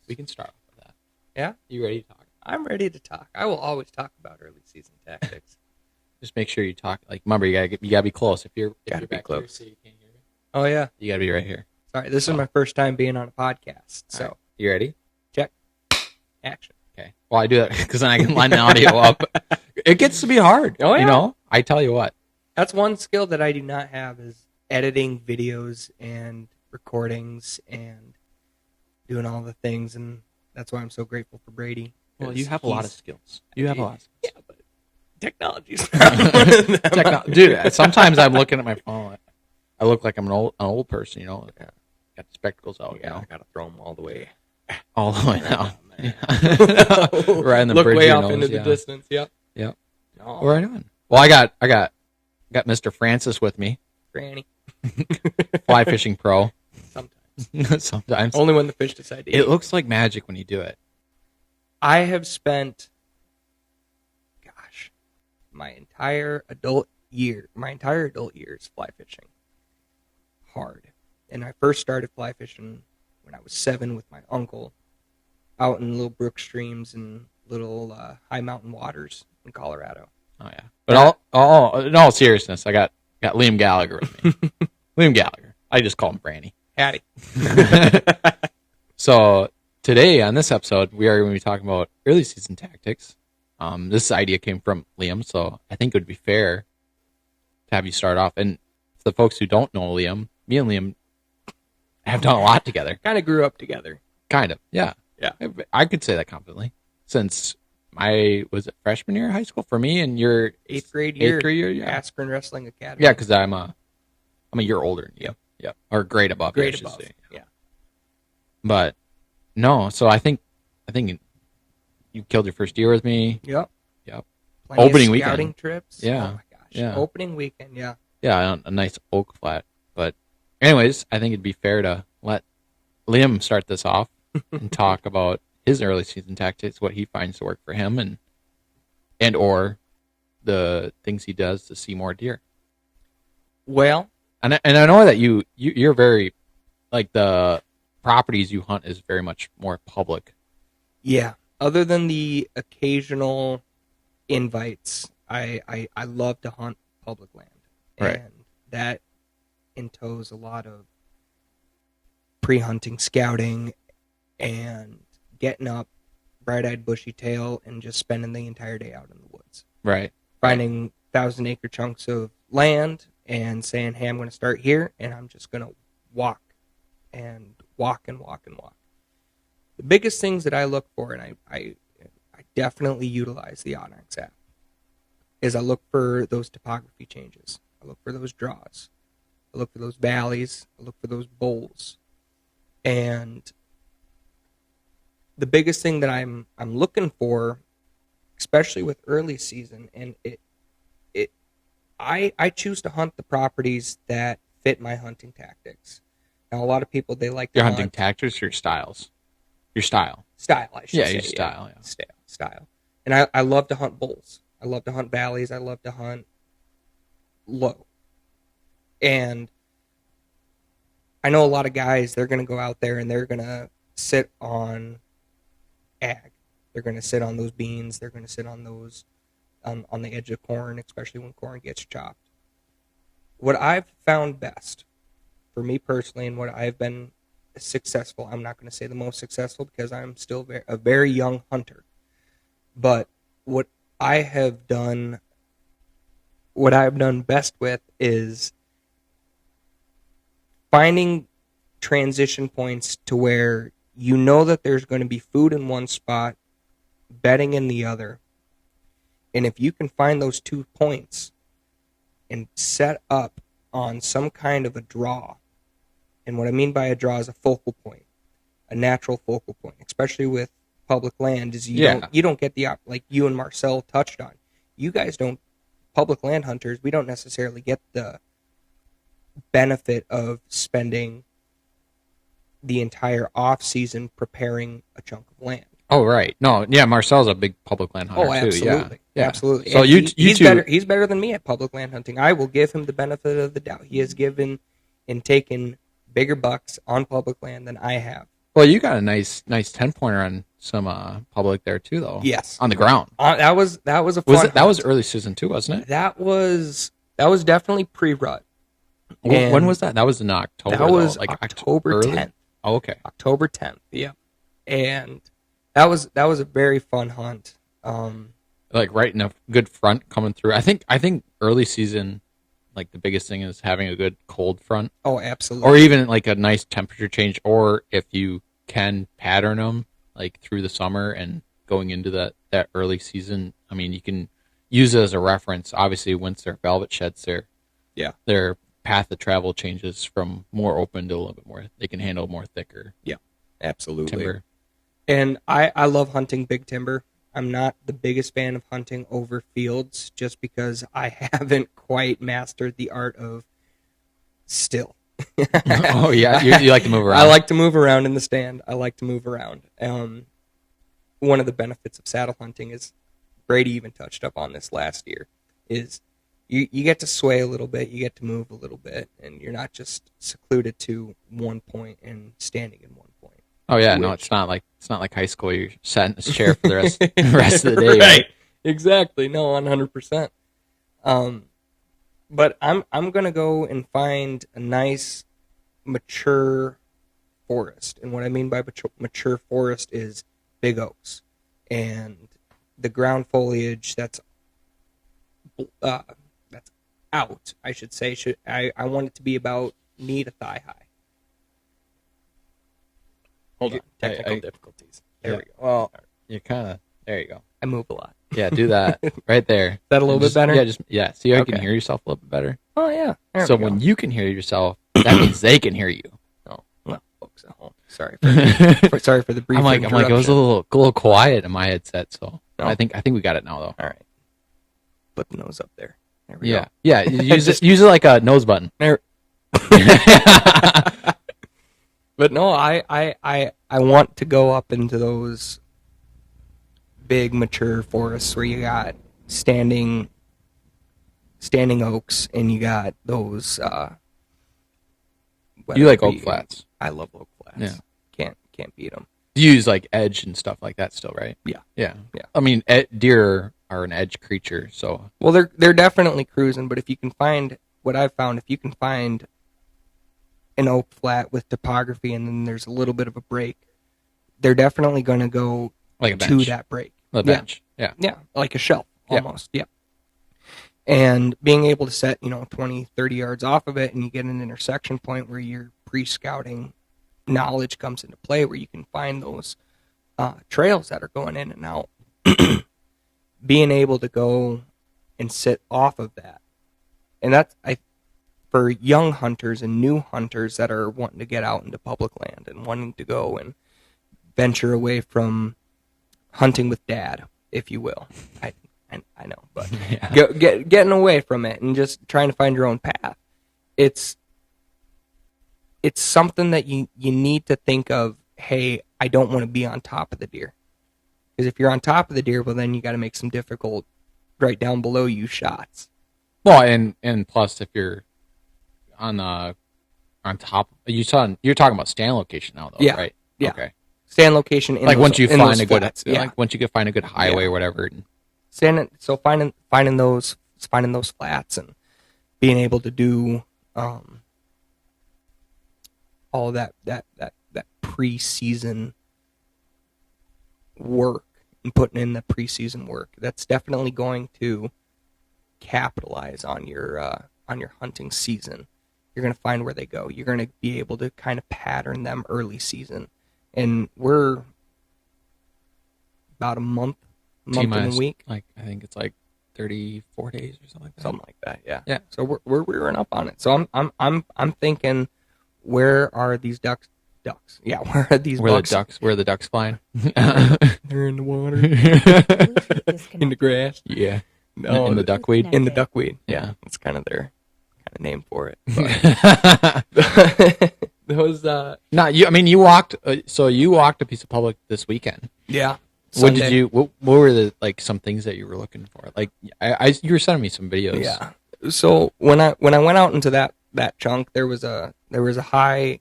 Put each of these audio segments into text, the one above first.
We can start off with that. Yeah? You ready to talk? I'm ready to talk. I will always talk about early season tactics. Just make sure you talk. Like, remember, you gotta be close. If you're Gotta be back close. here, so you can't hear me. Oh, yeah. You gotta be right here. Sorry, this is my first time being on a podcast. So, Right. You ready? check. Action. Okay. Well, I do that because then I can line the audio up. It gets to be hard. Oh, yeah. You know, I tell you what. That's one skill that I do not have is editing videos and recordings and doing all the things. And that's why I'm so grateful for Brady. Well, you have a lot of skills. You have a lot of skills. Yeah, but technology's not one of them. Dude, sometimes I'm looking at my phone. I look like I'm an old person, you know. Yeah. Got the spectacles out, Yeah, you know. I gotta throw them all the way. All the way down. Yeah. Right in the Look bridge way of off your into nose, the distance. Yep. Yep. Oh, Right on. Well, I got Mr. Francis with me, Granny. fly fishing pro. Sometimes. Sometimes. Only when the fish decide to eat. It looks like magic when you do it. I have spent, my entire adult years fly fishing. Hard. And I first started fly fishing when I was 7 with my uncle out in little brook streams and little high mountain waters in Colorado. Oh yeah. But in all seriousness, I got Liam Gallagher with me. Liam Gallagher. I just call him Brandy. Hattie. So today on this episode, we are going to be talking about early season tactics. This idea came from Liam, so I think it would be fair to have you start off. And for the folks who don't know Liam, me and Liam have done a lot together. Kind of grew up together. Kind of, yeah. Yeah. I could say that confidently. Since was it freshman year of high school for me, and your 8th grade year. Yeah. Askren Wrestling Academy. Yeah, because I'm a year older than you. Yep. Or grade above. Grade above. Yeah. But no, so I think you killed your first year with me. Yep. Opening Scouting weekend. trips. Yeah. Oh my gosh. Yeah. Opening weekend. Yeah. Yeah, a nice oak flat. But anyways, I think it'd be fair to let Liam start this off and talk about his early season tactics, what he finds to work for him, and or the things he does to see more deer. Well, and I know that you're very, like, the properties you hunt is very much more public. yeah. Other than the occasional invites, I love to hunt public land. Right. And that entails a lot of pre-hunting scouting and getting up, bright-eyed bushy tail, and just spending the entire day out in the woods. Right. Finding 1,000-acre chunks of land and saying, hey, I'm going to start here, and I'm just going to walk and walk and walk and walk. The biggest things that I look for, and I definitely utilize the Onyx app, is I look for those topography changes. I look for those draws. I look for those valleys. I look for those bowls. And the biggest thing that I'm looking for, especially with early season, and I choose to hunt the properties that fit my hunting tactics. Now, a lot of people, they like to Your hunt hunting tactics, your styles. Your style. Style, I should say. Yeah, your style. Yeah. Style. And I love to hunt bowls. I love to hunt valleys. I love to hunt low. And I know a lot of guys, they're going to go out there and they're going to sit on ag. They're going to sit on those beans. They're going to sit on those, on the edge of corn, especially when corn gets chopped. What I've found best, for me personally, and what I've been successful, I'm not going to say the most successful because I'm still a very young hunter. But what I've done best with is finding transition points to where you know that there's going to be food in one spot, bedding in the other. And if you can find those 2 points and set up on some kind of a draw, and what I mean by a draw is a focal point, a natural focal point, especially with public land, is you don't get the, like you and Marcel touched on. You guys don't, public land hunters, we don't necessarily get the benefit of spending the entire off season preparing a chunk of land. Oh, right. No, yeah, Marcel's a big public land hunter, absolutely. too. Yeah. Absolutely. So he's better than me at public land hunting. I will give him the benefit of the doubt. He has given and taken bigger bucks on public land than I have. Well, you got a nice 10-pointer on some public there too, though. Yes. On the ground. That was a fun That was early season too, wasn't it? That was definitely pre-rut. When was that? That was in October. That was like October 10th. Oh, okay. October 10th. Yeah. And that was a very fun hunt. Like right in a good front coming through. I think early season, like the biggest thing is having a good cold front. Oh, absolutely. Or even like a nice temperature change, or if you can pattern them like through the summer and going into that early season. I mean, you can use it as a reference. Obviously, once their velvet sheds, their path of travel changes from more open to a little bit more. They can handle more thicker. Yeah, absolutely. Timber. And I love hunting big timber. I'm not the biggest fan of hunting over fields just because I haven't quite mastered the art of still. Oh, yeah? You like to move around? I like to move around in the stand. I like to move around. One of the benefits of saddle hunting is, Brady even touched up on this last year, is you get to sway a little bit, you get to move a little bit, and you're not just secluded to one point and standing in one point. Oh yeah, no, it's not like high school. You're sat in this chair for the rest of the day, right? Exactly. No, 100%. But I'm gonna go and find a nice mature forest, and what I mean by mature forest is big oaks and the ground foliage that's out. I should say. I want it to be about knee to thigh high. Hold on. Technical difficulties. There we go. Well, you're kind of... There you go. I move a lot. Yeah, do that. Right there. Is that a little bit better? Yeah, see how you can hear yourself a little bit better? Oh, yeah. So when you can hear yourself, that means they can hear you. Oh, well, folks at home. Sorry for the brief I'm like, it was a little quiet in my headset, so... No. I think we got it now, though. All right. Put the nose up there. There we go. Yeah, use it like a nose button. There. But no, I want to go up into those big mature forests where you got standing oaks and you got those. You like oak flats? I love oak flats. Yeah, can't beat them. You use like edge and stuff like that still, right? Yeah. I mean, deer are an edge creature, so. Well, they're definitely cruising, but if you can find what I've found, if you can find an oak flat with topography and then there's a little bit of a break, they're definitely going to go like to that break. A bench. Yeah, like a shelf almost. Yeah. And being able to set 20, 30 yards off of it, and you get an intersection point where your pre-scouting knowledge comes into play, where you can find those trails that are going in and out. Being able to go and sit off of that, and that's for young hunters and new hunters that are wanting to get out into public land and wanting to go and venture away from hunting with dad, if you will. I know, but getting away from it and just trying to find your own path. It's something that you need to think of. Hey, I don't want to be on top of the deer, because if you're on top of the deer, well, then you got to make some difficult, right down below you shots. Well, and plus, if you're on top, you're talking about stand location now, though, right? Yeah. Okay. Stand location in like those, once you find a good, flats, like once you can find a good highway or whatever. Finding those flats and being able to do all that preseason work and putting in the preseason work, that's definitely going to capitalize on your hunting season. You're going to find where they go. You're going to be able to kind of pattern them early season. And we're about a month and a week. Like I think it's like 34 days or something like that. Something like that, yeah. Yeah. So we're rearing up on it. So I'm thinking, where are these ducks? Yeah, where are these bucks? Where are the ducks flying? They're in the water. In the grass. Yeah. No, in the duckweed. In the duckweed. Yeah. That's kind of their name for it. But those not you. I mean, you walked. So you walked a piece of public this weekend. Yeah. What did you? What were the some things that you were looking for? Like you were sending me some videos. Yeah. So when I went out into that chunk, there was a high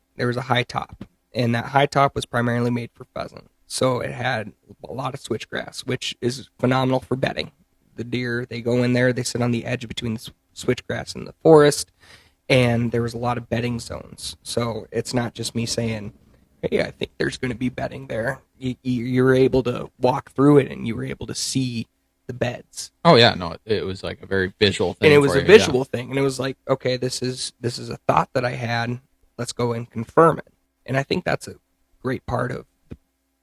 top, and that high top was primarily made for pheasant. So it had a lot of switchgrass, which is phenomenal for bedding. The deer, they go in there, they sit on the edge between the switchgrass and the forest, and there was a lot of bedding zones. So it's not just me saying, hey, I think there's going to be bedding there. You were able to walk through it, and you were able to see the beds. Oh yeah, no, it was like a very visual thing. And it was a visual thing, and it was like, okay, this is a thought that I had. Let's go and confirm it. And I think that's a great part of the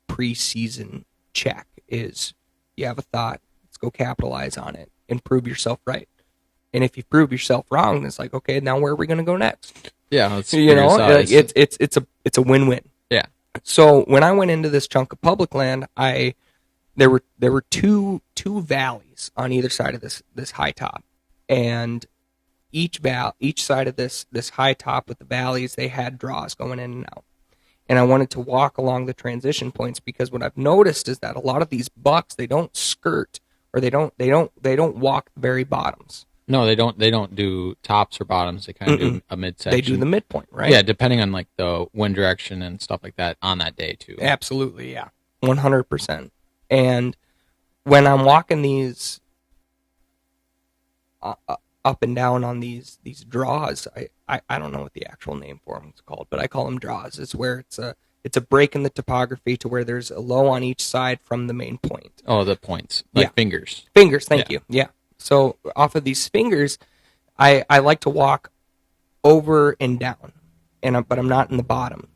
preseason check is you have a thought, let's go capitalize on it and prove yourself right. And if you prove yourself wrong, it's like, okay, now where are we going to go next? Yeah, it's a win-win. Yeah. So when I went into this chunk of public land, there were two valleys on either side of this high top, and each side of this high top with the valleys, they had draws going in and out. And I wanted to walk along the transition points because what I've noticed is that a lot of these bucks, they don't skirt, or they don't walk the very bottoms. No, they don't do tops or bottoms. They kind of do a midsection. They do the midpoint, right? Yeah, depending on like the wind direction and stuff like that on that day too. Absolutely, yeah, 100%. And when I'm walking these up and down on these draws, I don't know what the actual name for them is called, but I call them draws. It's where it's a break in the topography to where there's a low on each side from the main point. Oh, the points, like fingers. Fingers, thank you. Yeah. So off of these fingers, I like to walk over and down, but I'm not in the bottom.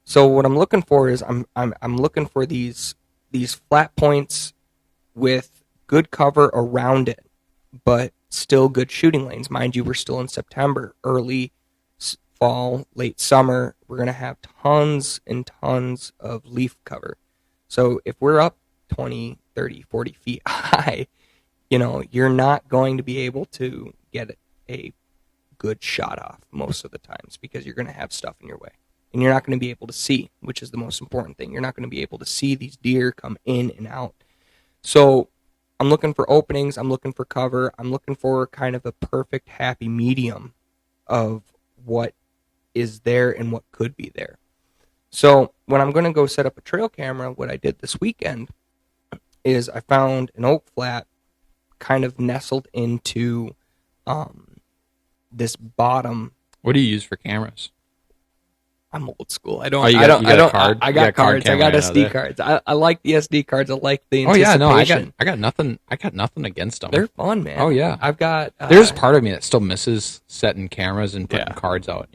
So what I'm looking for is I'm looking for these flat points with good cover around it, but still good shooting lanes. Mind you, we're still in September, early fall, late summer. We're going to have tons and tons of leaf cover. So if we're up 20, 30, 40 feet high, you're not going to be able to get a good shot off most of the times because you're going to have stuff in your way. And you're not going to be able to see, which is the most important thing. You're not going to be able to see these deer come in and out. So I'm looking for openings. I'm looking for cover. I'm looking for kind of a perfect happy medium of what is there and what could be there. So when I'm going to go set up a trail camera, what I did this weekend is I found an oak flat kind of nestled into this bottom. What do you use for cameras? I'm old school. I got got cards. I got SD cards. I like the SD cards. I like the anticipation. Oh yeah, no, I got nothing against them. They're fun, man. Oh yeah, I've got. There's part of me that still misses setting cameras and putting cards out,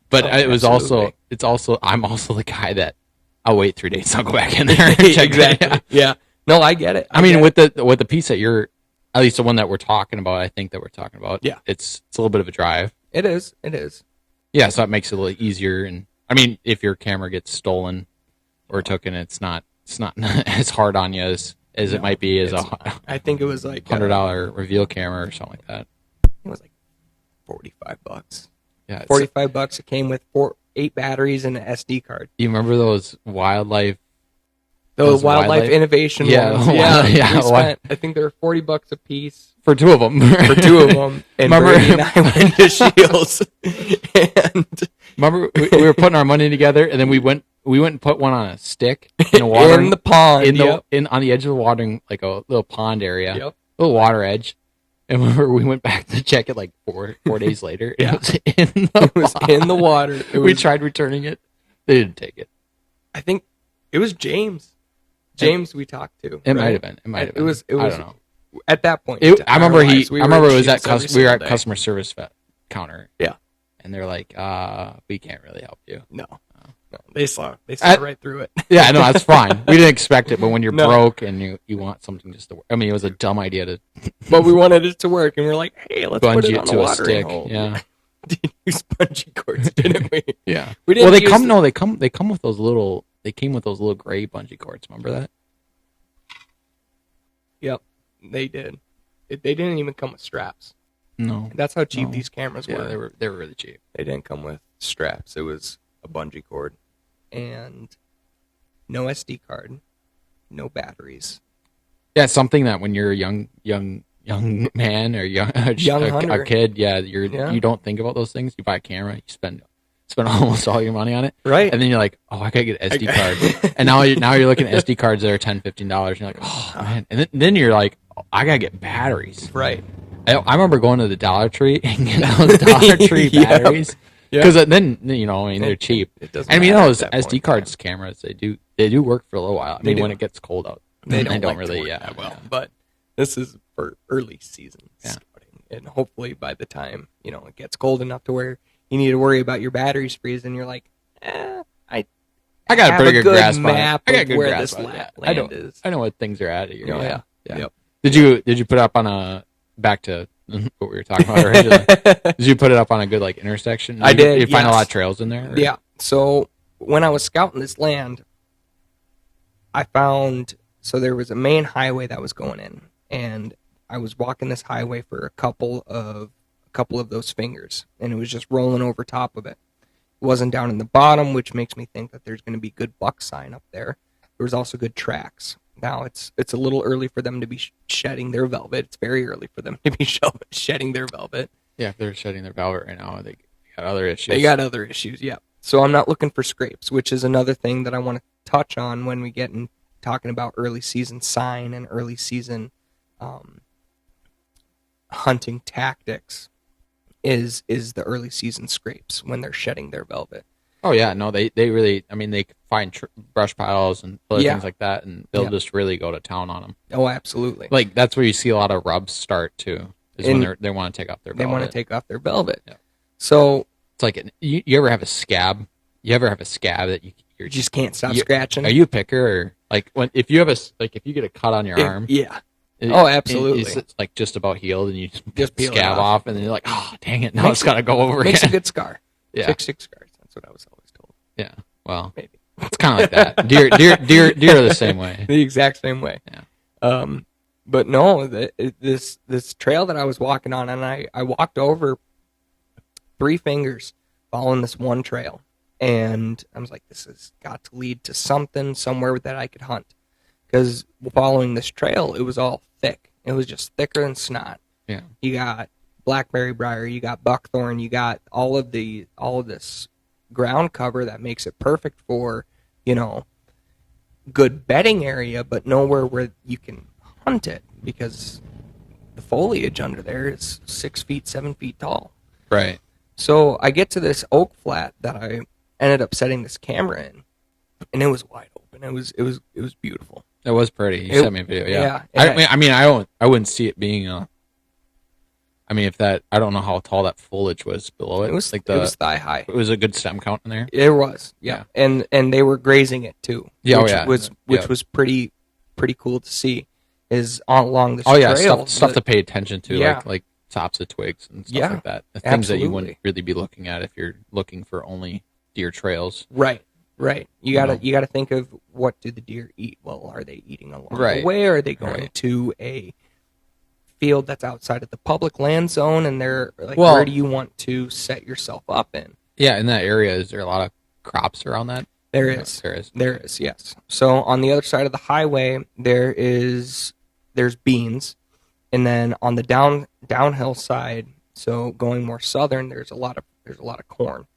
But it's also I'm also the guy that I'll wait 3 days, I'll go back in there. And check exactly. Yeah. No, I get it. I mean, with the piece that you're, at least the one that we're talking about, I think that we're talking about. Yeah. It's a little bit of a drive. It is. Yeah, so it makes it a little easier. And I mean, if your camera gets stolen or taken, it's not as hard on you as it might be as I think it was like $100 reveal camera or something like that. It was like $45. Yeah, $45. It came with 8 batteries and an SD card. You remember those wildlife innovation ones? Yeah. I think they were $40 a piece for 2 of them. And Brady and I went to Shields. And remember, we were putting our money together, and then we went and put one on a stick in a watering, in the pond, on the edge of the watering, like a little pond area, little water edge. And remember, we went back to check it like 4 days later. Yeah. It was in the water. We tried returning it. They didn't take it. I think it was James. We talked to. It might have been. It was. I don't know. At that point, I remember it was at we were at customer service counter. Yeah. And they're like, we can't really help you. No. They saw right through it. Yeah, no, that's fine. We didn't expect it, but when you're broke and you want something just to work. I mean, it was a dumb idea to. But we wanted it to work, and we're like, hey, let's put it on the watering hole. Yeah. Didn't use bungee cords, didn't we? Yeah. We didn't. Well, they come with those little. They came with those little gray bungee cords. Remember that? Yep, they did. They didn't even come with straps. No. That's how cheap these cameras were. Yeah, they were really cheap. They didn't come with straps. It was a bungee cord and no SD card, no batteries. Yeah, something that when you're a young man or a hunter. kid, you don't think about those things. You buy a camera, you spend spend almost all your money on it, Right. and then you're like, oh, I gotta get an SD card, and now you're looking at SD cards that are $10-15, and you're like, oh man, and then you're like, oh, I gotta get batteries. Right. I remember going to the Dollar Tree and getting those Dollar Tree Yep. batteries Yep. because then I mean they're cheap. It doesn't I mean matter at those that SD point, cards cameras they do work for a little while. I mean do. when it gets cold out, They don't like really to work yeah that well. yeah. But this is for early season Yeah. scouting, and hopefully by the time it gets cold enough to where you need to worry about your batteries freezing, you're like, I I got a have pretty a good good grasp map on it. I got a of good where grasp this on it. land is. I know what things are at here. Yeah. Yep. Did you put up on a back to what we were talking about originally? Did you put it up on a good like intersection? I did. You find a yes. lot of trails in there? Or? Yeah. So when I was scouting this land, I found there was a main highway that was going in, and I was walking this highway for a couple of those fingers, and it was just rolling over top of it. It wasn't down in the bottom, which makes me think that there's going to be good buck sign up there. There was also good tracks. Now it's a little early for them to be shedding their velvet. It's very early for them to be shedding their velvet. Yeah, if they're shedding their velvet right now, they got other issues. They got other issues, yeah. So I'm not looking for scrapes, which is another thing that I want to touch on when we get in talking about early season sign and early season hunting tactics. Is the early season scrapes when they're shedding their velvet? Oh yeah, no, they really. I mean, they find brush piles and other things like that, and they'll just really go to town on them. Oh, absolutely. Like that's where you see a lot of rubs start too. Is when they want to take off their velvet. They want to take off their velvet. Yeah. So it's like you ever have a scab? You ever have a scab that you just can't stop scratching? Are you a picker or like if you get a cut on your arm? Yeah. Absolutely. It's like just about healed, and you just peel scab it off, and then you're like, oh dang it! Now it's got to go over. Makes again. a good scar. Yeah. 6 scars. That's what I was always told. Yeah. Well, maybe it's kind of like that. Deer are the same way. The exact same way. Yeah. But no, this trail that I was walking on, and I walked over 3 fingers following this one trail, and I was like, this has got to lead to somewhere that I could hunt, because following this trail, it was all thick. It was just thicker than snot. Yeah. You got blackberry briar, you got buckthorn, you got all of this ground cover that makes it perfect for, good bedding area, but nowhere where you can hunt it, because the foliage under there is 6 feet, 7 feet tall. Right. So I get to this oak flat that I ended up setting this camera in, and it was wide open. It was beautiful. It was pretty. You sent me a video. Yeah. I wouldn't see it being a. I mean, I don't know how tall that foliage was below it. It was thigh high. It was a good stem count in there. It was, yeah. And they were grazing it too. Yeah, which was pretty cool to see. Is along this trail. Stuff to pay attention to, Yeah. like tops of twigs and stuff like that. The things that you wouldn't really be looking at if you're looking for only deer trails. Right. You gotta think of, what do the deer eat? Well, are they eating along the way? Or are they going to a field that's outside of the public land zone? And they're like, where do you want to set yourself up in? Yeah, in that area, is there a lot of crops around that? There is, yes. So on the other side of the highway, there's beans, and then on the downhill side, so going more southern, there's a lot of corn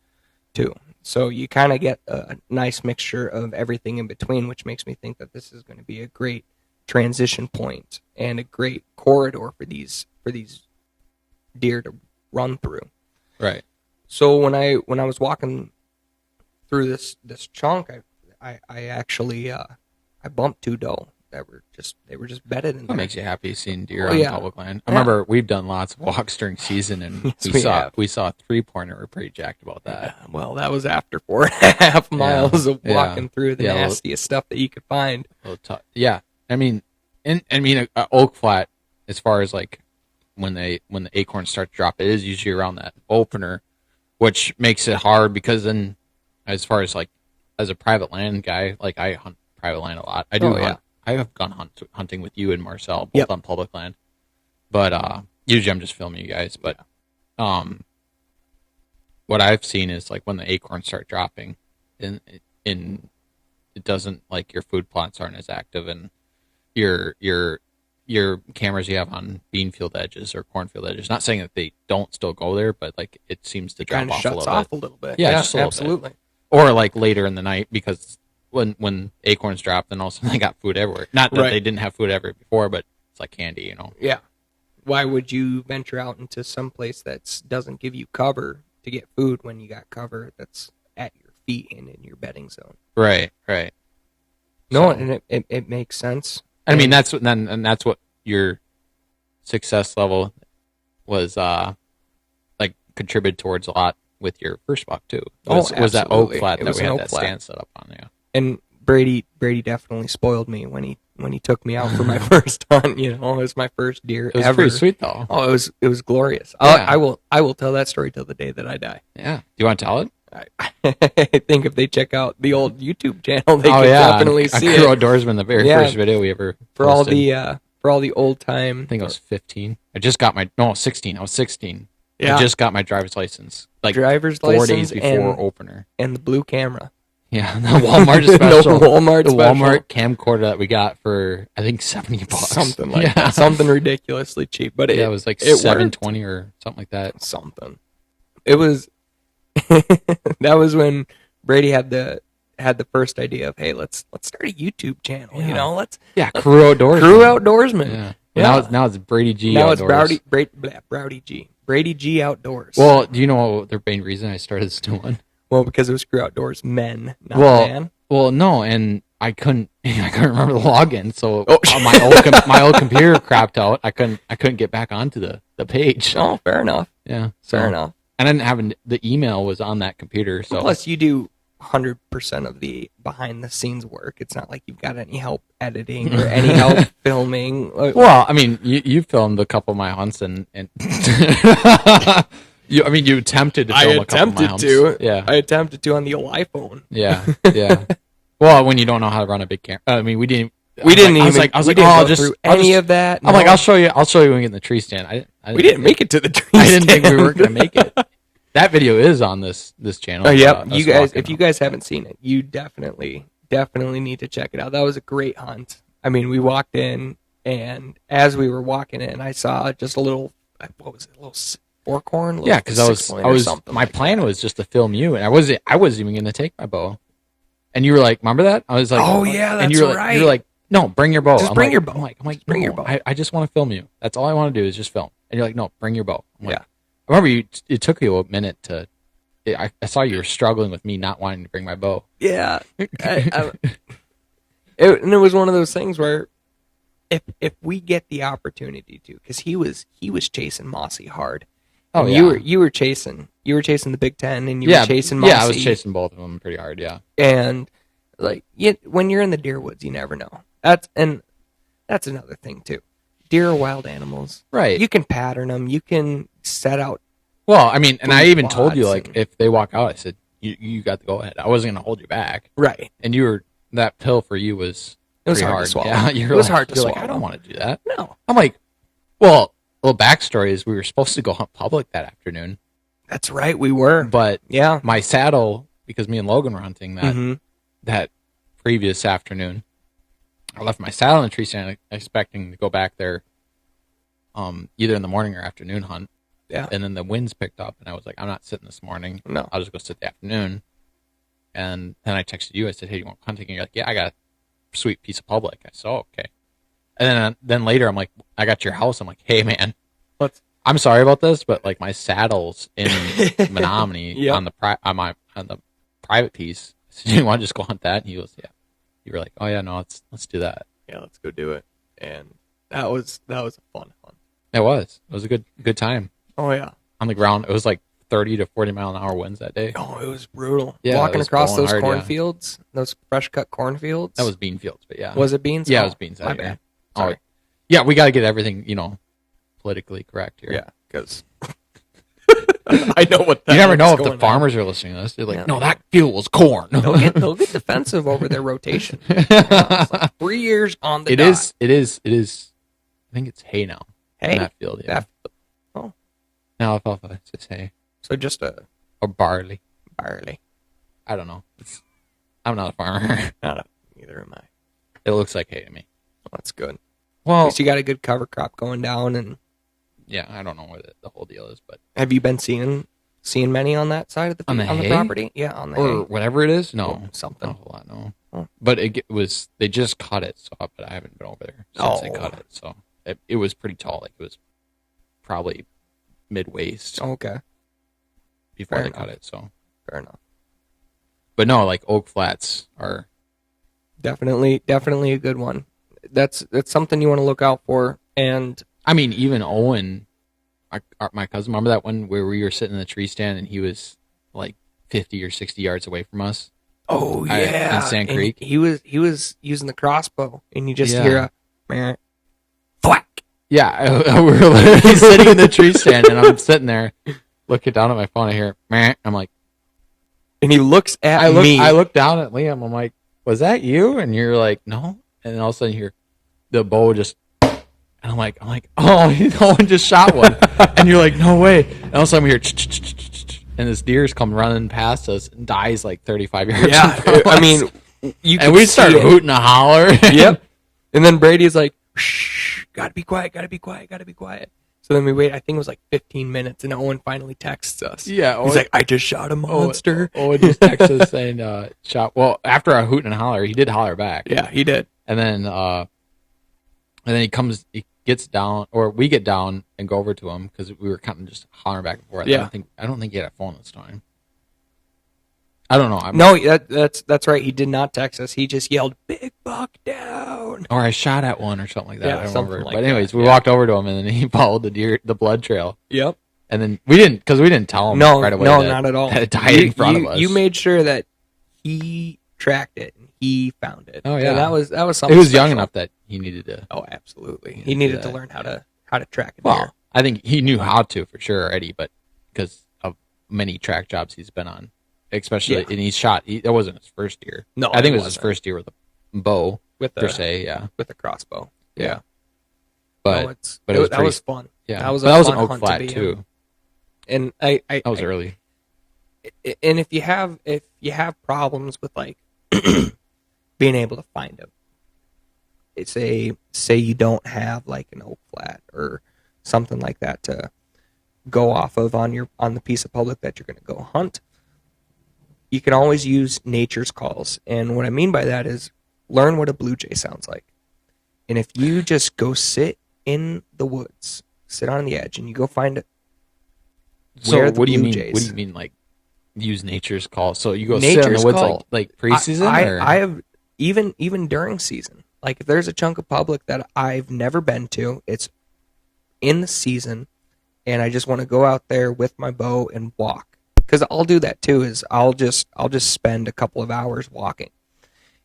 too. So you kind of get a nice mixture of everything in between, which makes me think that this is going to be a great transition point and a great corridor for these deer to run through. Right. So when I was walking through this chunk, I actually I bumped 2 doe that were just bedded in there. What makes you happy seeing deer on public land? I remember we've done lots of walks during season, and Yes, we saw a 3-pointer. We're pretty jacked about that. Yeah, well, that was after 4.5 miles of walking through the Yeah, nastiest stuff that you could find. Yeah, I mean, a oak flat, as far as like when the acorns start to drop, it is usually around that opener, which makes it hard, because then, as far as like as a private land guy, like I hunt private land a lot. I do hunt. I have gone hunting with you and Marcel both on public land, but usually I'm just filming you guys. But what I've seen is like when the acorns start dropping, in it doesn't, like, your food plots aren't as active, and your your cameras you have on bean field edges or cornfield edges. Not saying that they don't still go there, but like it seems to drop Kind of off shuts a a little bit. Yeah, just a little absolutely. bit. Or like later in the night because when acorns drop, then all of a sudden they got food everywhere. Not that they didn't have food ever before, but it's like candy, you know. Yeah. Why would you venture out into some place that doesn't give you cover to get food when you got cover that's at your feet and in your bedding zone? Right. No, So, and it makes sense. I mean, that's what your success level was like contributed towards a lot with your first buck too. Was that oak absolutely. flat It that was we an had oak that flat. stand set up on? Yeah. And Brady definitely spoiled me when he took me out for my first hunt. You know, it was my first deer It was ever. pretty sweet though. Oh, it was glorious. Yeah. I will tell that story till the day that I die. Yeah. Do you want to tell it? I think if they check out the old YouTube channel, they Oh can yeah, definitely see Crew it. Outdoorsman, the very Yeah. first video we ever For all posted. the old time. I think I was 15. I just got my 16. I was 16. Yeah. I just got my driver's license like driver's 4 license days before opener. and the blue camera. Yeah, the Walmart special. The Walmart Walmart camcorder that we got for I think $70. Something like that. Something ridiculously cheap, but it was like it $7.20 or something like that. Something. It was that was when Brady had the first idea of, hey, let's start a YouTube channel. Yeah. You know, let's Crew Outdoorsman. Crew Outdoorsman. Yeah. Yeah. Now it's Brady G. Now Outdoors. it's Brady G Outdoors. Well, do you know the main reason I started this new one? Well, because it was Crew Outdoors men, not man. Well, no, and I couldn't remember the login, so Oh. my old computer crapped out. I couldn't get back onto the page. Oh, fair enough. Yeah, Fair enough. I didn't have the email was on that computer, so Plus, you do 100% of the behind the scenes work. It's not like you've got any help editing or any help filming. Well, I mean, you filmed a couple of my hunts, and you attempted to film a couple of my hunts. Yeah, I attempted to on the old iPhone. yeah. Well, when you don't know how to run a big camera, I mean, we didn't. I was like, I'll just through any of that. I'm like, I'll show you when we get in the tree stand. We didn't make it to the tree I didn't think we were going to make it. That video is on this channel. Oh, yep. You guys, if you guys haven't seen it, you definitely need to check it out. That was a great hunt. I mean, we walked in, and as we were walking in, I saw just a little, what was it, a little fork horn? Yeah, because I was my plan was just to film you, and I wasn't even going to take my bow. And you were like, remember that? I was like, oh yeah, that's and you were right. Like, you're like, no, bring your bow. Just bring your bow. I'm like, bring no, your bow. I just want to film you. That's all I want to do is just film. And you're like, no, bring your bow. I'm like, yeah. I remember it took you a minute to. I saw you were struggling with me not wanting to bring my bow. Yeah, and it was one of those things where if we get the opportunity to, because he was chasing Mossy hard. Oh, and yeah. You were chasing the Big Ten, and you were chasing Mossy. Yeah, I was chasing both of them pretty hard. Yeah, and like when you're in the deer woods, you never know. That's another thing too. Deer are wild animals, right? You can pattern them. You can set out. Well, I mean, and I even told you, like, and, if they walk out, I said, you got to go ahead. I wasn't going to hold you back. Right. And that pill for you was hard to swallow. Yeah, it was hard to swallow. Like, I don't want to do that. No. I'm like, well, a little backstory is we were supposed to go hunt public that afternoon. That's right, we were. But yeah, my saddle, because me and Logan were hunting that previous afternoon, I left my saddle in the tree stand expecting to go back there either in the morning or afternoon hunt. Yeah. And then the winds picked up, and I was like, I'm not sitting this morning. No. I'll just go sit the afternoon. And then I texted you. I said, hey, you want hunting? And you're like, yeah, I got a sweet piece of public. I said, oh, okay. And then later, I'm like, I got your house. I'm like, hey, man, I'm sorry about this, but like my saddle's in Menominee on the private piece. So do you want to just go hunt that? And he goes, yeah. You were like, oh yeah, no, let's do that. Yeah, let's go do it. And that was a fun hunt. It was a good time. Oh yeah, on the ground. It was like 30 to 40 mile an hour winds that day. Oh, it was brutal. Yeah, walking across those hard, cornfields, those fresh cut cornfields. That was bean fields, but yeah. Was it beans? Yeah, it was beans. My bad. Sorry. Yeah, we got to get everything, politically correct here. Yeah, because I know what. You never know if the farmers are listening to this. They're like, no, that field was corn. They'll get defensive over their rotation. It's like 3 years on the dot. It is. I think it's hay now. Hay in that field. Yeah. No, alfalfa. It's just hay. So just or barley. Barley. I don't know. I'm not a farmer. Neither am I. It looks like hay to me. Well, that's good. Well, least you got a good cover crop going down. And yeah, I don't know what the whole deal is, but have you been seeing many on that side of the on the hay? property? Yeah, on the or hay. whatever it is. No, Oh, something. not a whole lot. No, Oh. but it was they just cut it, so but I haven't been over there since they cut it. So it was pretty tall. Like it was probably mid waist Okay, before fair they enough. cut it. So fair enough. but no, like oak flats are Definitely a good one. That's something you want to look out for. And I mean, even Owen, my cousin, remember that one where we were sitting in the tree stand and he was like 50 or 60 yards away from us? oh yeah, in Sand and Creek. he was using the crossbow, and you just Yeah. hear a meh, thwack. Yeah, we were literally sitting in the tree stand and I'm sitting there looking down at my phone. I hear, meh. I'm like, And he looks at me. I look down at Liam. I'm like, was that you? And you're like, no. And then all of a sudden you hear the bow just, and I'm like, oh, no one just shot one. And you're like, no way. And all of a sudden we hear, and this deer's come running past us and dies like 35 yards. Yeah, from I us. mean, you and we start hooting a holler. Yep. And then Brady's like, shh, gotta be quiet, gotta be quiet, gotta be quiet. So then we wait, I think it was like 15 minutes, and Owen finally texts us. Yeah. He's like, I just shot a monster. Owen just texted us saying, shot. Well, after a hoot and a holler, he did holler back. Yeah, he did. And then he gets down, or we get down and go over to him because we were kind of just hollering back and forth. Yeah. I don't think he had a phone this time. I don't know. No, that's right. He did not text us. He just yelled, "Big buck down!" Or I shot at one or something like that. Yeah, I don't something remember. like But anyways, that, we yeah. walked over to him and then he followed the blood trail. Yep. And then we didn't tell him No, right away. no, that not at all. It died in front of us. You made sure that he tracked it and he found it. Oh, yeah. And that was something. It was young special. enough that he needed to. Oh, absolutely. He needed to learn how to track a deer. Well, I think he knew how to for sure already, but because of many track jobs he's been on, especially, and he's shot. That wasn't his first deer. No, I think it was wasn't. his first deer with a bow with per se. Yeah, with a crossbow. yeah. But But no, but it was that pretty, was fun. yeah. That was But a that was fun an oak hunt to flat be in. too. And That was early. And if you have problems with like being able to find them, say you don't have like an oak flat or something like that to go off of on the piece of public that you're going to go hunt, you can always use nature's calls. And what I mean by that is learn what a blue jay sounds like. And if you just go sit in the woods, sit on the edge, and you go find it. So what do you mean? Jays. What do you mean? Like use nature's call? So you go sit Nature's in the woods call. like preseason? I have even during season. Like if there's a chunk of public that I've never been to, it's in the season, and I just want to go out there with my bow and walk. Because I'll do that too. Is I'll just spend a couple of hours walking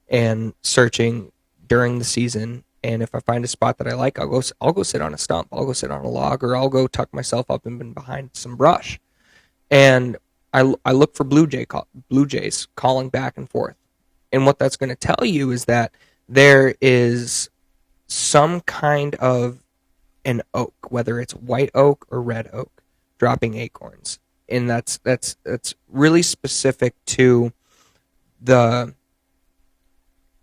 and searching during the season. And if I find a spot that I like, I'll go sit on a stump. I'll go sit on a log, or I'll go tuck myself up and behind some brush. And I look for blue jays calling back and forth. And what that's going to tell you is that there is some kind of an oak, whether it's white oak or red oak, dropping acorns. And that's really specific to the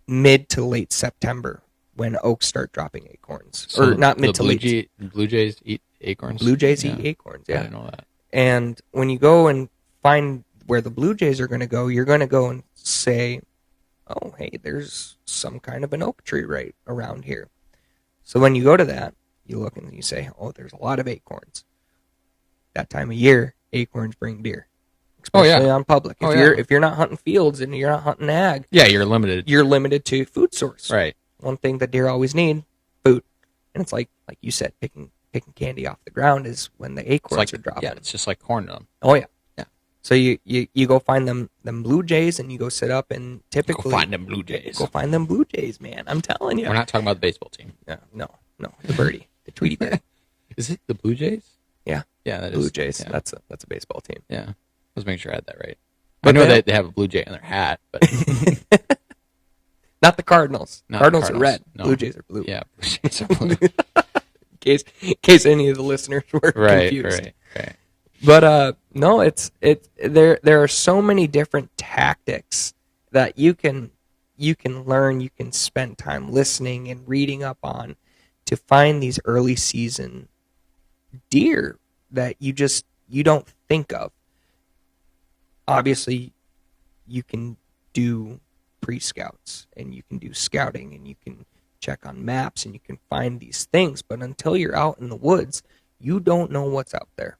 mid to late September when oaks start dropping acorns. So or not mid to late. Blue jays eat acorns. Blue jays eat acorns, I yeah. didn't know that. And when you go and find where the blue jays are going to go, you're going to go and say, oh, hey, there's some kind of an oak tree right around here. So when you go to that, you look and you say, oh, there's a lot of acorns. That time of year, acorns bring deer. Especially on public. If you're not hunting fields and you're not hunting ag, Yeah, you're limited. you're limited to food source. Right. One thing that deer always need, food. And it's like you said, picking candy off the ground is when the It's acorns like are dropping. yeah, it's just like corn to them. Oh yeah. Yeah. So you go find them blue jays, and you go sit up and typically Go find them blue jays. Go find them blue jays, man. I'm telling you. We're not talking about the baseball team. No, the birdie, the Tweety bird. Is it the Blue Jays? Yeah. Yeah, that is. Blue Jays. Yeah. That's a baseball team. Yeah. Let's make sure I had that right. But I know they- they have a Blue Jay on their hat, but Not the Cardinals. Not the Cardinals are Cardinals, red. no. Blue Jays are blue. yeah, Blue Jays are blue. In case any of the listeners were right, confused. right. But no, it's there are so many different tactics that you can learn, you can spend time listening and reading up on to find these early season deer that you don't think of. Obviously, you can do pre-scouts and you can do scouting and you can check on maps and you can find these things, but until you're out in the woods, you don't know what's out there.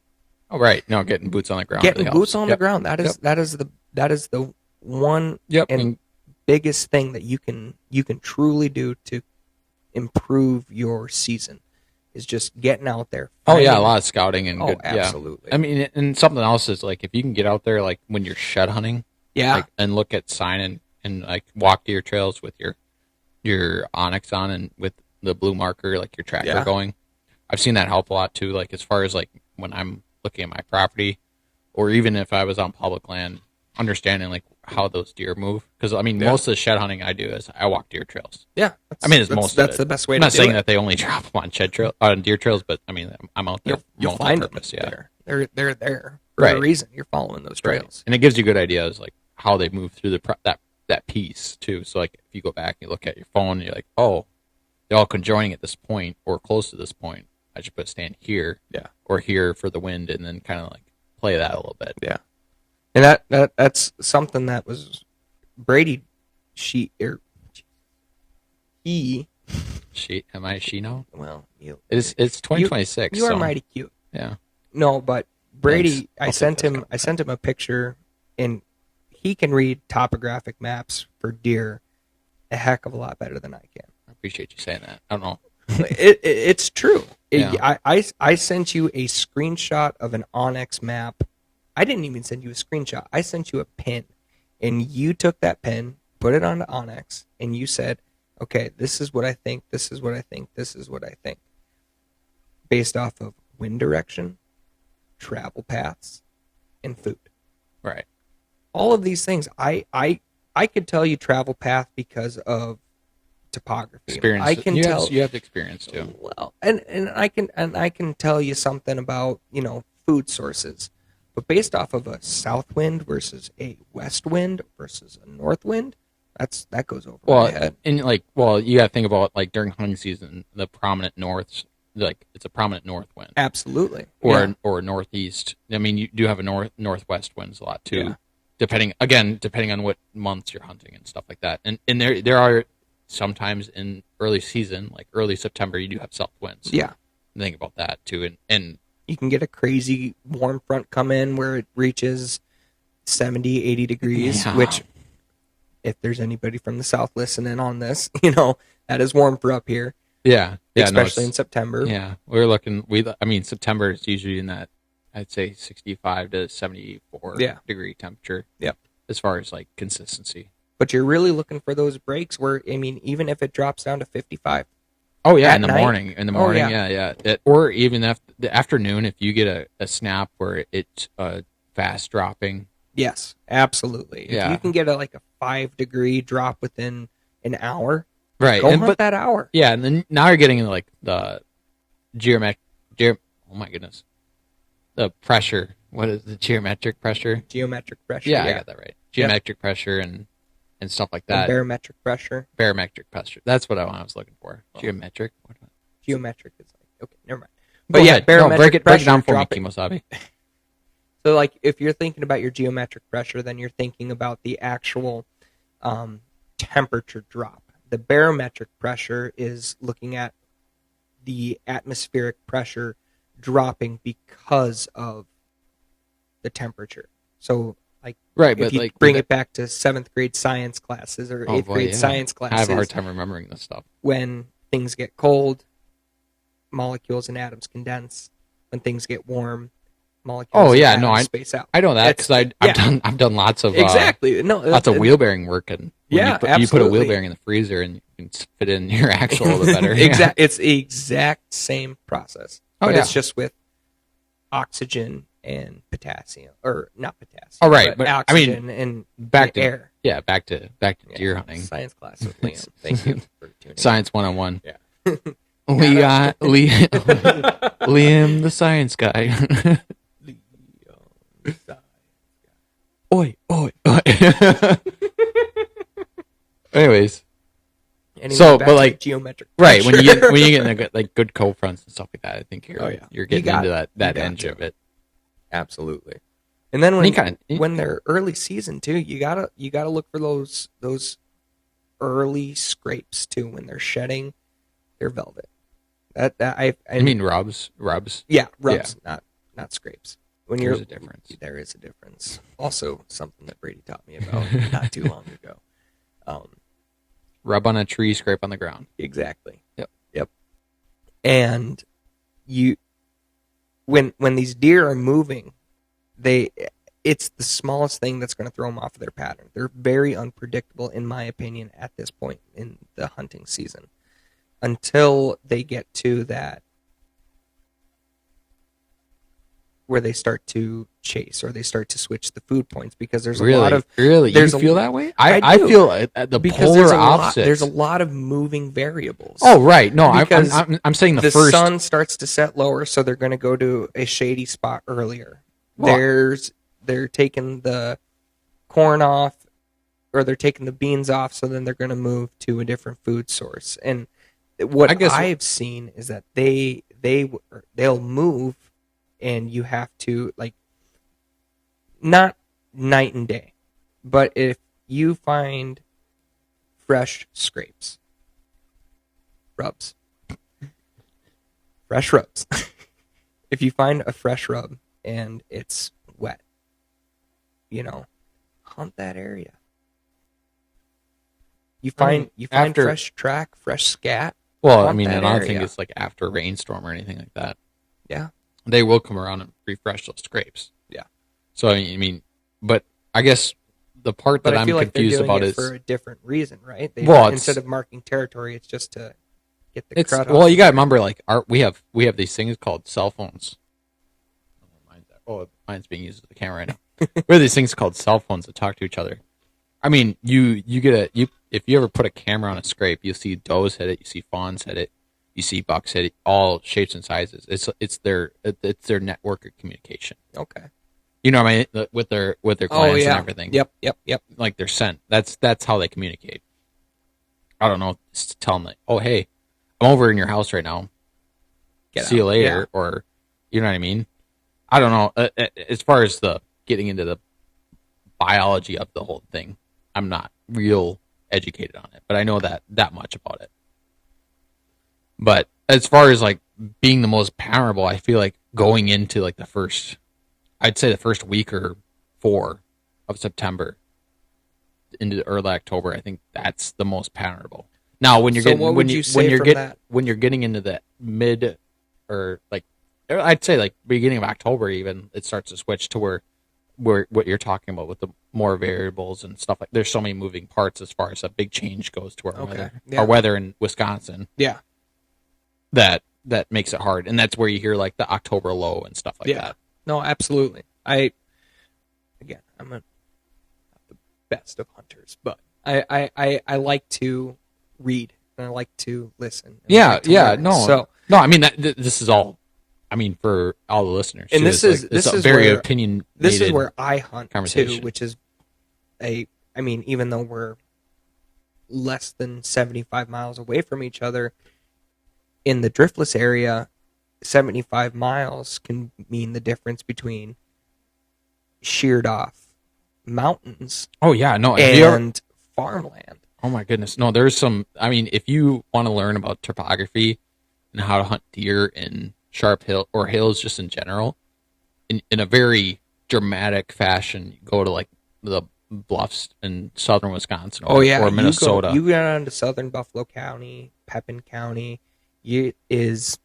Oh, right. No, getting boots on the ground. Getting really boots helps. on Yep. the ground. That is the one Yep. and biggest thing that you can truly do to improve your season is just getting out there. Oh yeah, a lot of scouting and good. Absolutely. Yeah. I mean, and something else is like if you can get out there like when you're shed hunting, Yeah. like, and look at sign and like walk deer trails with your onyx on and with the blue marker, like your tracker going. I've seen that help a lot too. Like as far as like when I'm looking at my property, or even if I was on public land, understanding like how those deer move. Because I mean, most of the shed hunting I do is I walk deer trails. Yeah, I mean, that's the best way. I'm to not do saying it. that they only drop them on deer trails, but I mean, I'm out there. You'll find them. Yeah, they're there for a reason. You're following those trails, right. And it gives you good ideas like how they move through that piece too. So like if you go back and you look at your phone, you're like, oh, they're all conjoining at this point or close to this point. I should put a stand here, or here for the wind, and then kind of like play that a little bit. Yeah, and that's something that was Brady. She now? Well, it's 2026. You are mighty cute. Yeah. No, but Brady, Thanks. I sent him a picture, and he can read topographic maps for deer a heck of a lot better than I can. I appreciate you saying that. I don't know. It's true. Yeah. I sent you a screenshot of an Onyx map. I didn't even send you a screenshot. I sent you a pin, and you took that pin, put it onto Onyx, and you said, okay, this is what I think, this is what I think, this is what I think. Based off of wind direction, travel paths, and food. Right. All of these things, I could tell you travel path because of topography. Experience. I can tell you have the experience too. Well, and I can tell you something about food sources, but based off of a south wind versus a west wind versus a north wind, that goes over my head. And you got to think about like during hunting season, the prominent norths, like it's a prominent north wind. Absolutely. Or northeast. I mean, you do have a northwest winds a lot too. Yeah. Depending on what months you're hunting and stuff like that. And there are sometimes in early season, like early September, you do have south winds. Yeah. Think about that too. And you can get a crazy warm front come in where it reaches 70, 80 degrees, which if there's anybody from the south listening on this, that is warm for up here. Yeah. Especially in September. Yeah. September is usually in that, I'd say 65 to 74 degree temperature. Yep. As far as like consistency. But you're really looking for those breaks where, even if it drops down to 55. Oh, yeah, in the morning. Yeah. Or even the afternoon, if you get a snap where it's fast dropping. Yes, absolutely. Yeah. If you can get a 5-degree drop within an hour, right? Go hunt that hour. Yeah, and then now you're getting like the oh my goodness. The pressure. What is the geometric pressure? Geometric pressure. Yeah, I got that right. Geometric pressure and stuff like that. And barometric pressure. Barometric pressure. That's what I was looking for. Oh. Geometric. Geometric is okay. Never mind. But barometric break it down for me, Kimosabe. So, if you're thinking about your geometric pressure, then you're thinking about the actual temperature drop. The barometric pressure is looking at the atmospheric pressure dropping because of the temperature. So, if you bring it back to 7th grade science classes or 8th grade science classes. I have a hard time remembering this stuff. When things get cold, molecules and atoms condense. When things get warm, molecules and atoms space out. I know that because I've done lots of lots of wheel bearing work, and you put a wheel bearing in the freezer and you can fit in your axle a little better. It's the exact same process, but it's just with oxygen and potassium, or not potassium. Oh, right, but oxygen and air. Yeah, back to deer hunting. Science class with Liam. Thank you for tuning in. Science 101. Yeah. We got Liam the science guy. Oi, oi, oi. Anyways, So, but like geometric right picture. when you get in a like good co-fronts and stuff like that, I think you're getting into that edge of it. Absolutely. And then And when they're early season too, you gotta look for those early scrapes too when they're shedding their velvet. I mean rubs. Yeah, rubs, not scrapes. When There's a difference. There is a difference. Also, something that Brady taught me about not too long ago. Rub on a tree, scrape on the ground. Exactly. Yep. And when these deer are moving, it's the smallest thing that's going to throw them off of their pattern. They're very unpredictable, in my opinion, at this point in the hunting season, until they get to that where they start to chase or they start to switch the food points, because there's a lot of you feel that way. I feel the because polar opposite. There's a lot of moving variables. Oh right, no, I'm saying the first sun starts to set lower, so they're going to go to a shady spot earlier. Well, They're taking the corn off, or they're taking the beans off, so then they're going to move to a different food source. And what I've seen is that they'll move, and you have to, like, not night and day, but if you find fresh scrapes, fresh rubs, if you find a fresh rub and it's wet, hunt that area. You find fresh track, fresh scat. Well, I mean, and I don't think it's like after a rainstorm or anything like that. Yeah. They will come around and refresh those scrapes. Yeah. So I mean, but I guess the part that I'm confused about is for a different reason, right? Instead of marking territory, it's just to get the crud off. Well, you got to remember, like we have these things called cell phones. Mine's being used as the camera right now. We have these things called cell phones that talk to each other. I mean, if you ever put a camera on a scrape, you see does hit it, you see fawns hit it, you see bucks hit it, all shapes and sizes. It's their network of communication. Okay. You know what I mean? With their clients and everything. Yep. Like they're sent. That's how they communicate. I don't know. Just tell them like, oh hey, I'm over in your house right now. See you later, or you know what I mean? I don't know. As far as the getting into the biology of the whole thing, I'm not real educated on it, but I know that much about it. But as far as like being the most powerful, I feel like going into like I'd say the first week or 4 of September into early October, I think that's the most powerful. Now, when you're getting into the mid, or like I'd say like beginning of October, even it starts to switch to where what you're talking about with the more variables and stuff. Like there's so many moving parts as far as a big change goes to our weather in Wisconsin. Yeah, that makes it hard, and that's where you hear like the October low and stuff like that. No, absolutely. I'm not the best of hunters, but I like to read and I like to listen. Yeah. No, I mean this is all. I mean, for all the listeners, and this is very opinion. This is where I hunt too, which is even though we're less than 75 miles away from each other, in the driftless area, 75 miles can mean the difference between sheared off mountains. Oh yeah, no, and farmland. Oh my goodness, no. There's some. I mean, if you want to learn about topography and how to hunt deer in sharp hill or hills just in general, in a very dramatic fashion, you go to like the bluffs in southern Wisconsin or Minnesota. You go down to southern Buffalo County, Pepin County. It is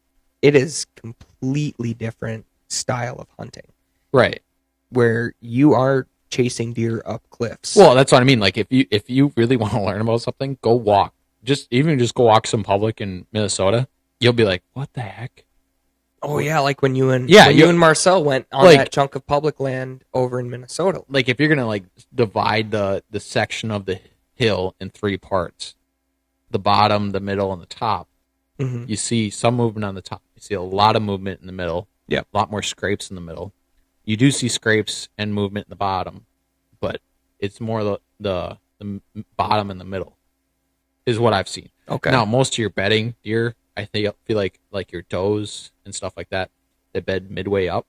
completely different style of hunting. Right. Where you are chasing deer up cliffs. Well, that's what I mean. Like if you really want to learn about something, go walk. Just go walk some public in Minnesota. You'll be like, what the heck? Oh yeah, like when you and Marcel went on that chunk of public land over in Minnesota. Like if you're gonna like divide the section of the hill in 3 parts, the bottom, the middle, and the top. Mm-hmm. You see some movement on the top. You see a lot of movement in the middle. Yeah, a lot more scrapes in the middle. You do see scrapes and movement in the bottom, but it's more the bottom and the middle. is what I've seen. Okay. Now, most of your bedding deer, I feel like your does and stuff like that, they bed midway up,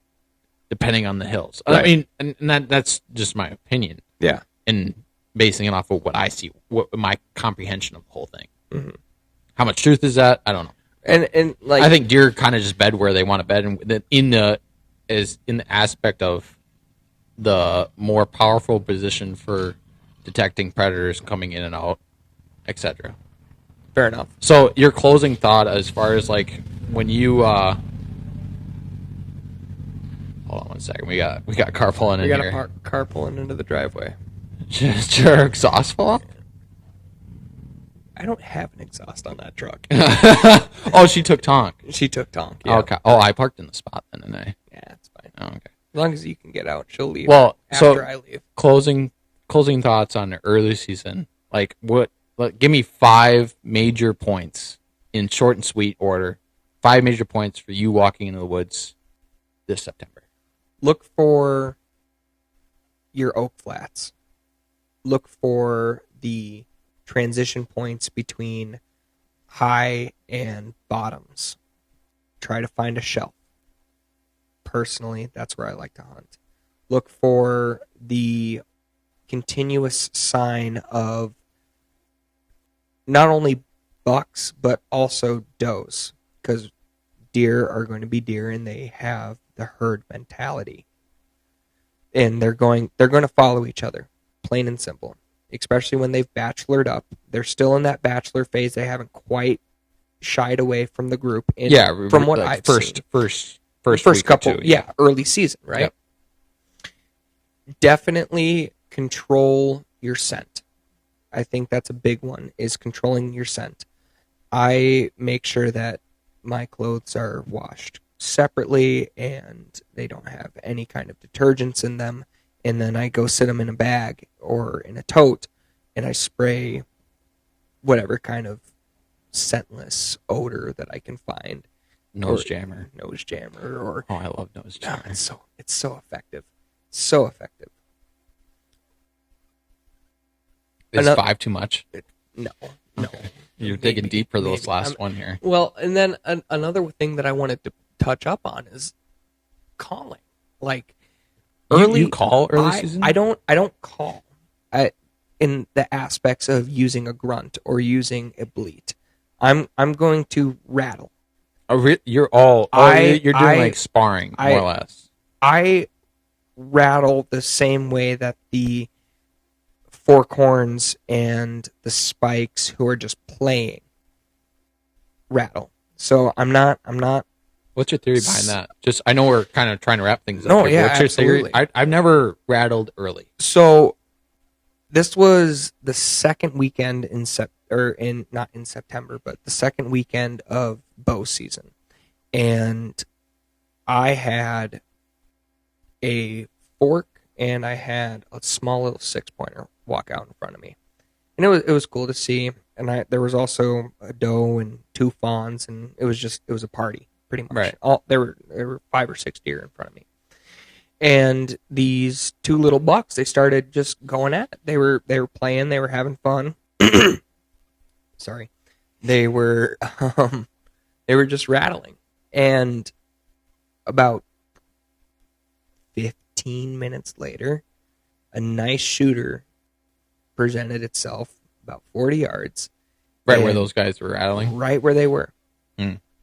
depending on the hills. I Right. mean, and that's just my opinion, Yeah. and basing it off of what I see, what my comprehension of the whole thing. Mm-hmm. How much truth is that? I don't know. And like, I think deer kind of just bed where they want to bed, and in the aspect of the more powerful position for detecting predators coming in and out, etc. fair enough. So your closing thought as far as like when you hold on one second, we got a car pulling in We got here. a car pulling into the driveway. Just your exhaust fall off? I don't have an exhaust on that truck. Oh, she took Tonk. She took Tonk. Yeah. Okay. Oh, I parked in the spot then, didn't I? Yeah, it's fine. Oh, okay. As long as you can get out, she'll leave. Well, after I leave. Closing thoughts on the early season. Like give me 5 major points in short and sweet order. 5 major points for you walking into the woods this September. Look for your oak flats. Look for the transition points between high and bottoms. Try to find a shelf. Personally, that's where I like to hunt. Look for the continuous sign of not only bucks, but also does. Because deer are going to be deer and they have the herd mentality. And they're going to follow each other, plain and simple. Especially when they've bachelored up. They're still in that bachelor phase. They haven't quite shied away from the group. From what I've seen. First couple, two, early season, right? Yep. Definitely control your scent. I think that's a big one, is controlling your scent. I make sure that my clothes are washed separately and they don't have any kind of detergents in them. And then I go sit them in a bag or in a tote and I spray whatever kind of scentless odor that I can find. Nose jammer, or oh, I love nose jammer. It's so effective, so effective. Is 5 too much? No. Okay. You're digging deep for this last one here. Well, and then another thing that I wanted to touch up on is calling. Like you call early season? I don't call. In the aspects of using a grunt or using a bleat, I'm going to rattle. You're doing like sparring, more or less. I rattle the same way that the forkhorns and the spikes who are just playing rattle. So I'm not. What's your theory behind that? Just, I know we're kind of trying to wrap things up. No, yeah, what's your absolutely. theory? I've never rattled early. So this was the second weekend not in September, but the second weekend of bow season. And I had a fork and I had a small little 6-pointer walk out in front of me. And it was cool to see. And there was also a doe and 2 fawns, and it was a party, pretty much. Right. There were 5 or 6 deer in front of me. And these 2 little bucks, they started just going at it. They were playing, they were having fun. Sorry. They were just rattling. And about 15 minutes later, a nice shooter presented itself about 40 yards. Right where those guys were rattling? Right where they were.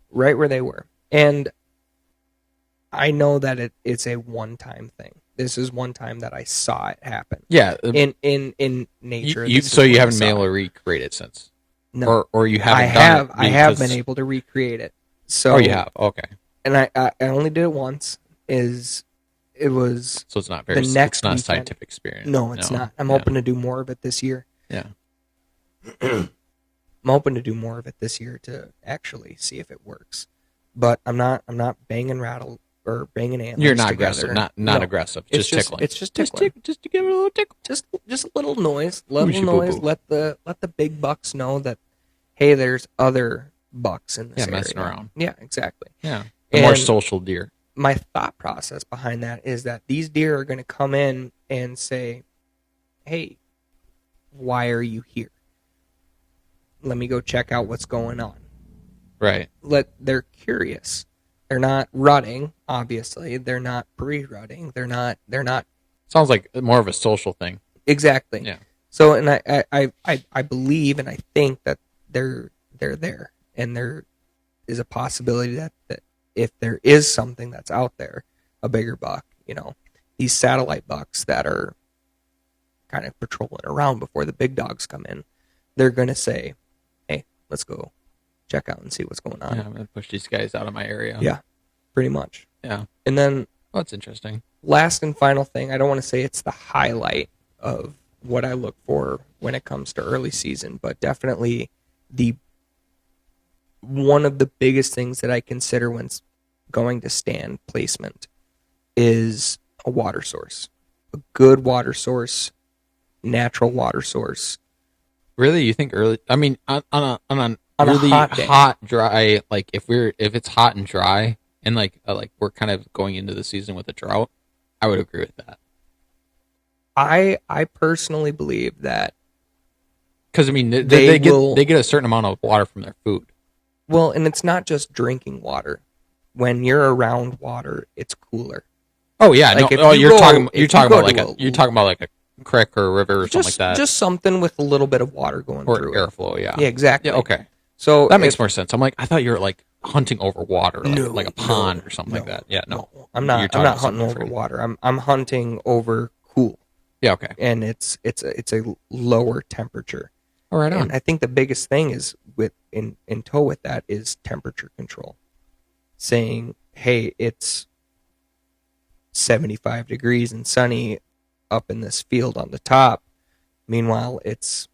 Right where they were. And I know that it's a one-time thing. This is one time that I saw it happen. Yeah. In nature. So you haven't been able to recreate it since? No. Or you haven't I have been able to recreate it. So, oh, you have? Okay. And I only did it once. It was so it's not the next it's not a weekend. Scientific experience. No, it's not. I'm hoping to do more of it this year. Yeah. I'm hoping to do more of it this year to actually see if it works. But I'm not banging rattle or banging antlers. You're not together. aggressive. Not aggressive. Just tickling. It's just tickling. Just to give it a little tickle. Just a little noise. Little noise. Let the big bucks know that, hey, there's other bucks in this area. Messing around. Yeah, exactly. Yeah. The more social deer. My thought process behind that is that these deer are going to come in and say, hey, why are you here? let me go check out what's going on. Right. They're curious. They're not rutting, obviously. They're not pre-rutting. They're not Sounds like more of a social thing. exactly. Yeah. So, and I believe and I think that they're there, and there is a possibility that if there is something that's out there, a bigger buck, these satellite bucks that are kind of patrolling around before the big dogs come in, they're going to say, hey, let's go check out and see what's going on. Yeah, I'm going to push these guys out of my area. Yeah, pretty much. Yeah. And then, that's interesting. Last and final thing, I don't want to say it's the highlight of what I look for when it comes to early season, but definitely one of the biggest things that I consider when going to stand placement is a water source. A good water source, natural water source. Really, you think early? I mean, on a really hot, dry, like if it's hot and dry, and like we're kind of going into the season with a drought, I would agree with that. I personally believe that because I mean they get a certain amount of water from their food. Well, and it's not just drinking water. When you're around water, it's cooler. Oh yeah, like you're talking about like a creek or a river or something like that. Just something with a little bit of water going through airflow. Yeah. Yeah, exactly. Yeah, okay. So that makes more sense. I'm like, I thought you were like hunting over water, no, like a pond or something like that. Yeah, no. I'm not hunting over water. I'm hunting over cool. Yeah, okay. And it's a lower temperature. All right. And I think the biggest thing is in tow with that is temperature control. Saying, hey, it's 75 degrees and sunny up in this field on the top. Meanwhile, it's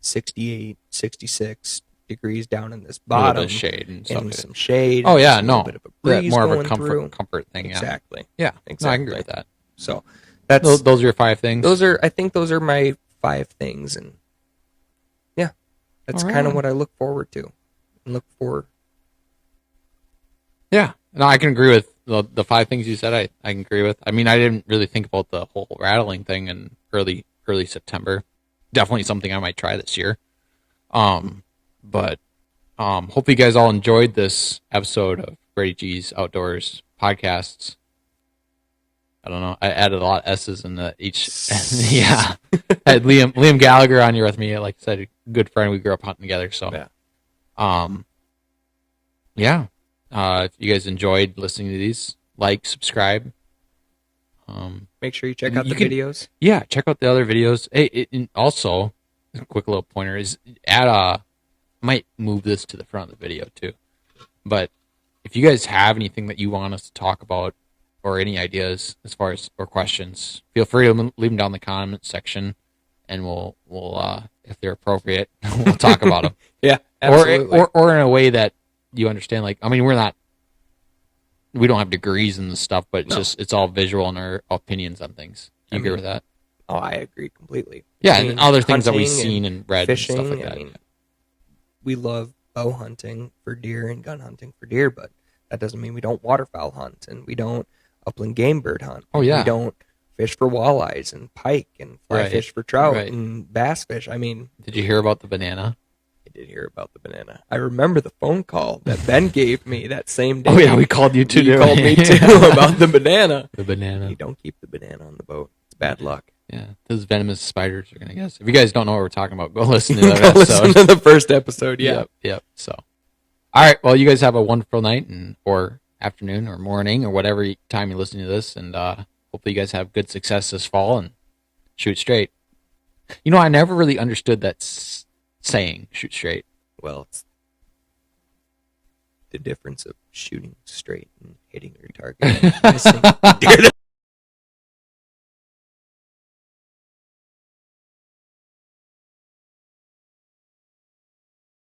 68, 66 degrees down in this bottom. A little bit of shade and stuff. Some shade. Oh yeah, no. A bit of a breeze more of a comfort thort thing. Exactly. Yeah. Exactly. No, I can agree with that. So that's those are your 5 things. I think those are my 5 things, and yeah, that's kind of what I look forward to. Yeah, no, I can agree with the 5 things you said. I can agree with. I mean, I didn't really think about the whole rattling thing in early September. Definitely something I might try this year. But hopefully you guys all enjoyed this episode of Brady G's Outdoors podcasts. I don't know. I added a lot of S's in each. Yeah, I had Liam Gallagher on here with me. Like I said, a good friend. We grew up hunting together. So, yeah. If you guys enjoyed listening to these, like, subscribe. Make sure you check out the videos. Yeah, check out the other videos. Hey, and also, a quick little pointer is I might move this to the front of the video too. But if you guys have anything that you want us to talk about or any ideas as far as or questions, feel free to leave them down in the comment section, and we'll if they're appropriate, we'll talk about them. Yeah, absolutely. Or in a way that you understand. Like, I mean, we don't have degrees in this stuff, but it's all visual and our opinions on things. You agree with that? Oh, I agree completely. Yeah, and other things that we've seen and read fishing, and stuff like that. I mean, we love bow hunting for deer and gun hunting for deer, but that doesn't mean we don't waterfowl hunt and we don't upland game bird hunt. Oh, yeah. We don't fish for walleyes and pike and fly fish for trout and bass fish. I mean... Did you hear about the banana? I did hear about the banana. I remember the phone call that Ben gave me that same day. Oh, yeah, we called you too. You called me too about the banana. The banana. You don't keep the banana on the boat. It's bad luck. Yeah, those venomous spiders are going to guess. If you guys don't know what we're talking about, go listen to that episode. Listen to the first episode, yeah. Yep. So, all right, well, you guys have a wonderful night or afternoon or morning or whatever time you're listening to this, and hopefully you guys have good success this fall and shoot straight. You know, I never really understood that saying, shoot straight. Well, it's the difference of shooting straight and hitting your target.